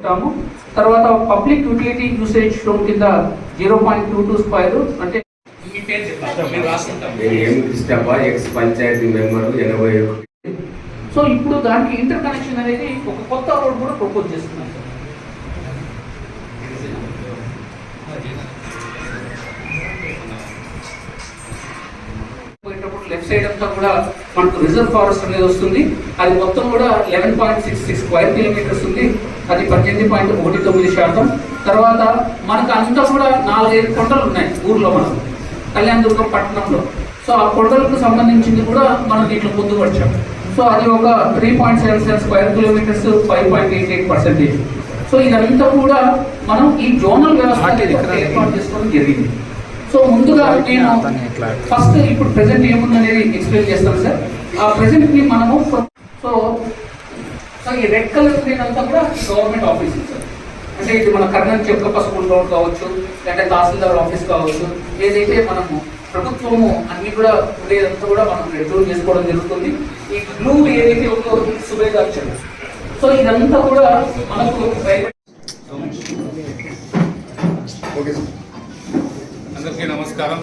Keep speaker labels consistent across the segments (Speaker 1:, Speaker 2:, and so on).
Speaker 1: తర్వాత public utility usage room కింద 0.22 square అంటే
Speaker 2: మీ పేరు చెప్తాను మేము రాసుకుంటాం.
Speaker 3: X panchayat member 81.
Speaker 1: సో ఇప్పుడు దానికి ఇంటర్ కనెక్షన్ అనేది ఒక కొత్త రోడ్ కూడా ప్రపోజ్ చేస్తున్నాం సార్. లెఫ్ట్ సైడ్ అంతా కూడా మనకు రిజర్వ్ ఫారెస్ట్ అనేది వస్తుంది. అది మొత్తం కూడా 11.66 స్క్వేర్ కిలోమీటర్స్ ఉంది. అది 18.19%. తర్వాత మనకు అంతా కూడా 4-5 కొండలు ఉన్నాయి ఊర్లో, మనం కళ్యాణదుర్గం పట్టణంలో. సో ఆ కొండలకు సంబంధించింది కూడా మనం దీంట్లో పొందుపరిచాం. సో అది ఒక 3.77 స్క్వేర్ కిలోమీటర్స్, 5.88%. సో ఇదంతా కూడా మనం ఈ జోనల్ వ్యవస్థ ఏర్పాటు చేసుకోవడం జరిగింది. సో ముందుగా నేను ఫస్ట్ ఇప్పుడు ప్రెసెంట్ ఏముందనేది ఎక్స్ప్లెయిన్ చేస్తాను సార్. ఆ ప్రెసెంట్ ని మనము సో ఈ రెడ్ కలర్ స్క్రీన్ అంతా కూడా గవర్నమెంట్ ఆఫీస్ సార్. అంటే ఇది మన కర్నూలు చెప్పుల స్కూల్ రోడ్ కావచ్చు, లేదంటే తహసీల్దార్ ఆఫీస్ కావచ్చు, ఏదైతే మనము ప్రభుత్వము అన్ని కూడా ఉండేదంతా కూడా మనం రెడ్యూల్ చేసుకోవడం జరుగుతుంది. ఈ బ్లూ ఏదైతే ఉందో సుబేదార్ చెట్టు. సో ఇదంతా కూడా మనకు
Speaker 2: అందరికీ నమస్కారం.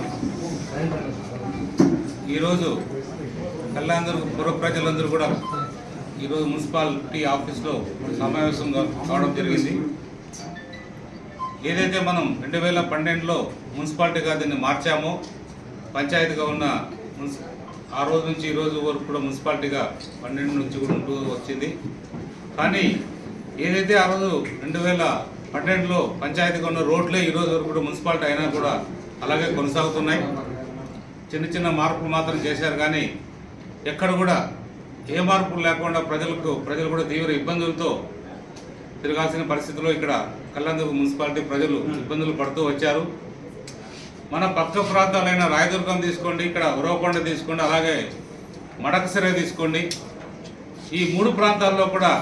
Speaker 2: ఈరోజు కళ్యాణదుర్గ పుర ప్రజలందరూ కూడా ఈరోజు మున్సిపాలిటీ ఆఫీస్లో సమావేశం కావడం జరిగింది. ఏదైతే మనం 2012లో మున్సిపాలిటీగా దీన్ని మార్చామో, పంచాయతీగా ఉన్న ఆ రోజు నుంచి ఈ రోజు వరకు కూడా మున్సిపాలిటీగా 12 నుంచి కూడా ఉంటూ వచ్చింది. కానీ ఏదైతే ఆ రోజు 2012లో పంచాయతీగా ఉన్న రోడ్లే ఈ రోజు వరకు కూడా మున్సిపాలిటీ అయినా కూడా అలాగే కొనసాగుతున్నాయి. చిన్న చిన్న మార్పులు మాత్రం చేశారు, కానీ ఎక్కడ కూడా ఏ మార్పులు లేకుండా ప్రజలు కూడా తీవ్ర ఇబ్బందులతో తిరగాల్సిన పరిస్థితిలో ఇక్కడ కళ్యాణదుర్గ మున్సిపాలిటీ ప్రజలు ఇబ్బందులు పడుతూ వచ్చారు. మన పక్క ప్రాంతాలైన రాయదుర్గం తీసుకోండి, ఇక్కడ ఉరవకొండ తీసుకోండి, అలాగే మడకసిర తీసుకోండి. ఈ 3 ప్రాంతాల్లో కూడా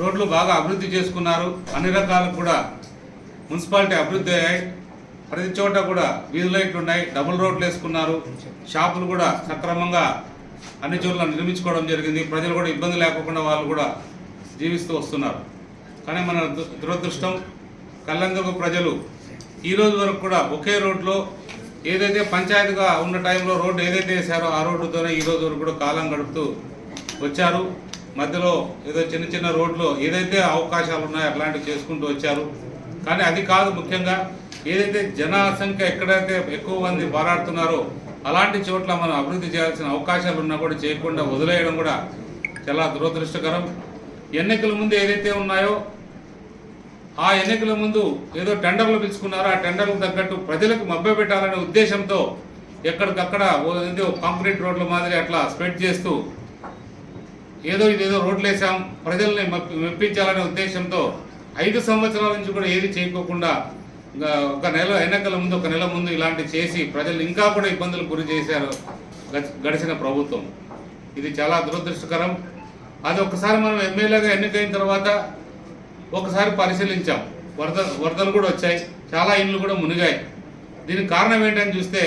Speaker 2: రోడ్లు బాగా అభివృద్ధి చేసుకున్నారు. అన్ని రకాలకు కూడా మున్సిపాలిటీ అభివృద్ధి అయ్యాయి. ప్రతి చోట కూడా వీధి లైట్లు ఉన్నాయి, డబుల్ రోడ్లు వేసుకున్నారు, షాపులు కూడా సక్రమంగా అన్ని చోట్ల నిర్మించుకోవడం జరిగింది. ప్రజలు కూడా ఇబ్బంది లేకుండా వాళ్ళు కూడా జీవిస్తూ వస్తున్నారు. కానీ మన దురదృష్టం, కళ్యాణదుర్గ ప్రజలు ఈ రోజు వరకు కూడా ఒకే రోడ్లో ఏదైతే పంచాయతీగా ఉన్న టైంలో రోడ్డు ఏదైతే వేశారో ఆ రోడ్డుతోనే ఈ రోజు వరకు కూడా కాలం గడుపుతూ వచ్చారు. మధ్యలో ఏదో చిన్న చిన్న రోడ్లు ఏదైతే అవకాశాలు ఉన్నాయో అట్లాంటివి చేసుకుంటూ వచ్చారు. కానీ అది కాదు, ముఖ్యంగా ఏదైతే జనసంఖ్య ఎక్కడైతే ఎక్కువ మంది పోరాడుతున్నారో అలాంటి చోట్ల మనం అభివృద్ధి చేయాల్సిన అవకాశాలు ఉన్నా కూడా చేయకుండా వదిలేయడం కూడా చాలా దురదృష్టకరం. ఎన్నికల ముందు ఏదైతే ఉన్నాయో ఆ ఎన్నికల ముందు ఏదో టెండర్లు పిలుచుకున్నారో ఆ టెండర్లకు తగ్గట్టు ప్రజలకు మభ్యపెట్టాలనే ఉద్దేశంతో ఎక్కడికక్కడ ఏదో కాంక్రీట్ రోడ్ల మాదిరి అట్లా స్ప్రెడ్ చేస్తూ ఇదేదో రోడ్లు వేసాం ప్రజల్ని మెప్పించాలనే ఉద్దేశంతో 5 సంవత్సరాల నుంచి కూడా ఏది చేయకోకుండా ఒక నెల ముందు ఇలాంటి చేసి ప్రజలు ఇంకా కూడా ఇబ్బందులు గురి చేశారు గడిచిన ప్రభుత్వం. ఇది చాలా దురదృష్టకరం. అది ఒకసారి మనం ఎమ్మెల్యేగా ఎన్నికైన తర్వాత ఒకసారి పరిశీలించాం. వరదలు కూడా వచ్చాయి, చాలా ఇండ్లు కూడా మునిగాయి. దీనికి కారణం ఏంటని చూస్తే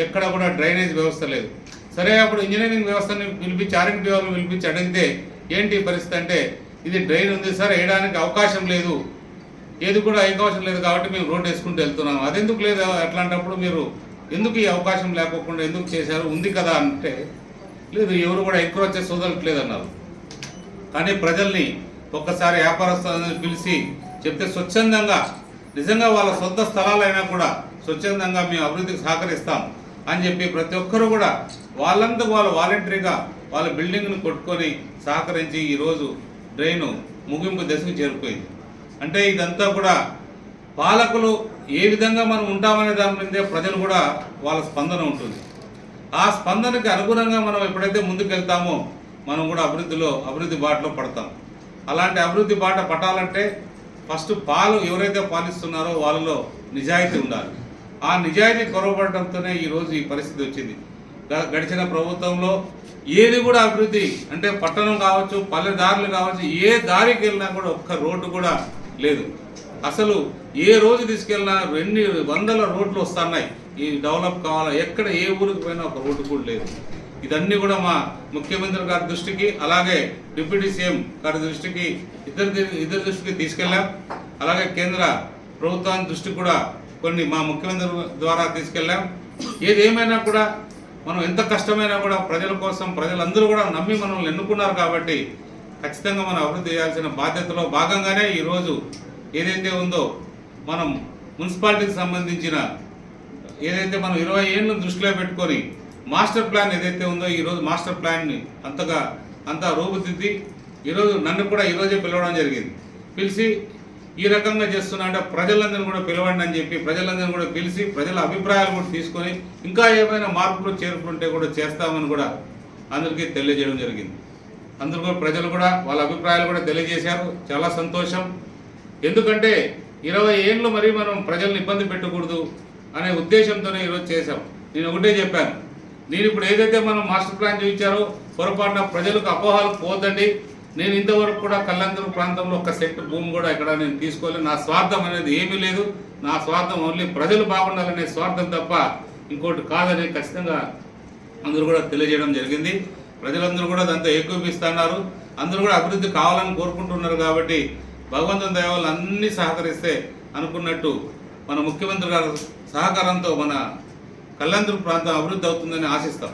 Speaker 2: ఎక్కడ కూడా డ్రైనేజ్ వ్యవస్థ లేదు. సరే, అప్పుడు ఇంజనీరింగ్ వ్యవస్థని పిలిపించి ఆర్ఎండ్బి వాళ్ళని పిలిపించి అడిగితే ఏంటి పరిస్థితి అంటే, ఇది డ్రైన్ ఉంది సార్, వేయడానికి అవకాశం లేదు, ఏది కూడా అవకాశం లేదు కాబట్టి మేము రోడ్డు వేసుకుంటూ వెళ్తున్నాం. అదెందుకు లేదు, అట్లాంటప్పుడు మీరు ఎందుకు ఈ అవకాశం లేకోకుండా ఎందుకు చేశారు, ఉంది కదా అంటే లేదు, ఎవరు కూడా ఎంకరేజ్ వదలట్లేదు అన్నారు. కానీ ప్రజల్ని ఒక్కసారి వ్యాపారస్తులను పిలిచి చెప్తే స్వచ్ఛందంగా, నిజంగా వాళ్ళ సొంత స్థలాలైనా కూడా స్వచ్ఛందంగా మేము అభివృద్ధికి సహకరిస్తాం అని చెప్పి ప్రతి ఒక్కరు కూడా వాళ్ళంతా వాళ్ళు వాలంటరీగా వాళ్ళ బిల్డింగ్ను కొట్టుకొని సహకరించి ఈరోజు డ్రైను ముగింపు దశకు చేరిపోయింది. అంటే ఇదంతా కూడా పాలకులు ఏ విధంగా మనం ఉంటామనే దాని మీదే ప్రజలు కూడా వాళ్ళ స్పందన ఉంటుంది. ఆ స్పందనకి అనుగుణంగా మనం ఎప్పుడైతే ముందుకెళ్తామో మనం కూడా అభివృద్ధి బాటలో పడతాం. అలాంటి అభివృద్ధి బాట పట్టాలంటే ఫస్ట్ ఎవరైతే పాలిస్తున్నారో వాళ్ళలో నిజాయితీ ఉండాలి. ఆ నిజాయితీ కొరవబడటంతోనే ఈరోజు ఈ పరిస్థితి వచ్చింది. గడిచిన ప్రభుత్వంలో ఏది కూడా అభివృద్ధి అంటే పట్టణం కావచ్చు, పల్లె దారులు కావచ్చు, ఏ దారికి వెళ్ళినా కూడా ఒక్క రోడ్డు కూడా లేదు. అసలు ఏ రోజు తీసుకెళ్ళినా ఎన్ని వందల రోడ్లు వస్తున్నాయి. ఈ డెవలప్ కావాలా, ఎక్కడ ఏ ఊరికి పోయినా ఒక రోడ్డు కూడా లేదు. ఇదన్నీ కూడా మా ముఖ్యమంత్రి గారి దృష్టికి, అలాగే డిప్యూటీ సీఎం గారి దృష్టికి, ఇద్దరి దృష్టికి తీసుకెళ్ళాం. అలాగే కేంద్ర ప్రభుత్వాన్ని దృష్టికి కూడా కొన్ని మా ముఖ్యమంత్రి ద్వారా తీసుకెళ్ళాం. ఏదేమైనా కూడా మనం ఎంత కష్టమైనా కూడా ప్రజల కోసం, ప్రజలందరూ కూడా నమ్మి మనల్ని ఎన్నుకున్నారు కాబట్టి ఖచ్చితంగా మనం అభివృద్ధి చేయాల్సిన బాధ్యతలో భాగంగానే ఈరోజు ఏదైతే ఉందో మనం మున్సిపాలిటీకి సంబంధించిన ఏదైతే మనం 20 ఏళ్ళను దృష్టిలో పెట్టుకొని మాస్టర్ ప్లాన్ ఏదైతే ఉందో ఈరోజు మాస్టర్ ప్లాన్ని అంతా రూపుదిద్ది ఈరోజు నన్ను కూడా ఈరోజే పిలవడం జరిగింది. పిలిచి ఈ రకంగా చేస్తున్నా అంటే ప్రజలందరినీ కూడా పిలవండి అని చెప్పి ప్రజలందరినీ కూడా పిలిచి ప్రజల అభిప్రాయాలు కూడా తీసుకొని ఇంకా ఏమైనా మార్పులు చేర్పులుంటే కూడా చేస్తామని కూడా అందరికీ తెలియజేయడం జరిగింది. అందరూ కూడా ప్రజలు కూడా వాళ్ళ అభిప్రాయాలు కూడా తెలియజేశారు. చాలా సంతోషం. ఎందుకంటే 20 ఏళ్ళు మరి మనం ప్రజల్ని ఇబ్బంది పెట్టకూడదు అనే ఉద్దేశంతోనే ఈరోజు చేశాం. నేను ఒకటే చెప్పాను, నేను ఇప్పుడు ఏదైతే మనం మాస్టర్ ప్లాన్ చూపించారో పొరపాటున ప్రజలకు అపోహలు పోదండి. నేను ఇంతవరకు కూడా కల్లందరూ ప్రాంతంలో ఒక్క సెంట్ భూమి కూడా ఇక్కడ నేను తీసుకోలేదు. నా స్వార్థం అనేది ఏమీ లేదు. నా స్వార్థం ఓన్లీ ప్రజలు బాగుండాలనే స్వార్థం తప్ప ఇంకోటి కాదని ఖచ్చితంగా అందరూ కూడా తెలియజేయడం జరిగింది. ప్రజలందరూ కూడా దాంతో ఏకీపిస్తున్నారు. అందరూ కూడా అభివృద్ధి కావాలని కోరుకుంటున్నారు. కాబట్టి భగవంతుని దయ వల్ల అన్ని సహకరిస్తే అనుకున్నట్టు మన ముఖ్యమంత్రి గారి సహకారంతో మన కళ్యాణదుర్గ ప్రాంతం అభివృద్ధి అవుతుందని ఆశిస్తాం.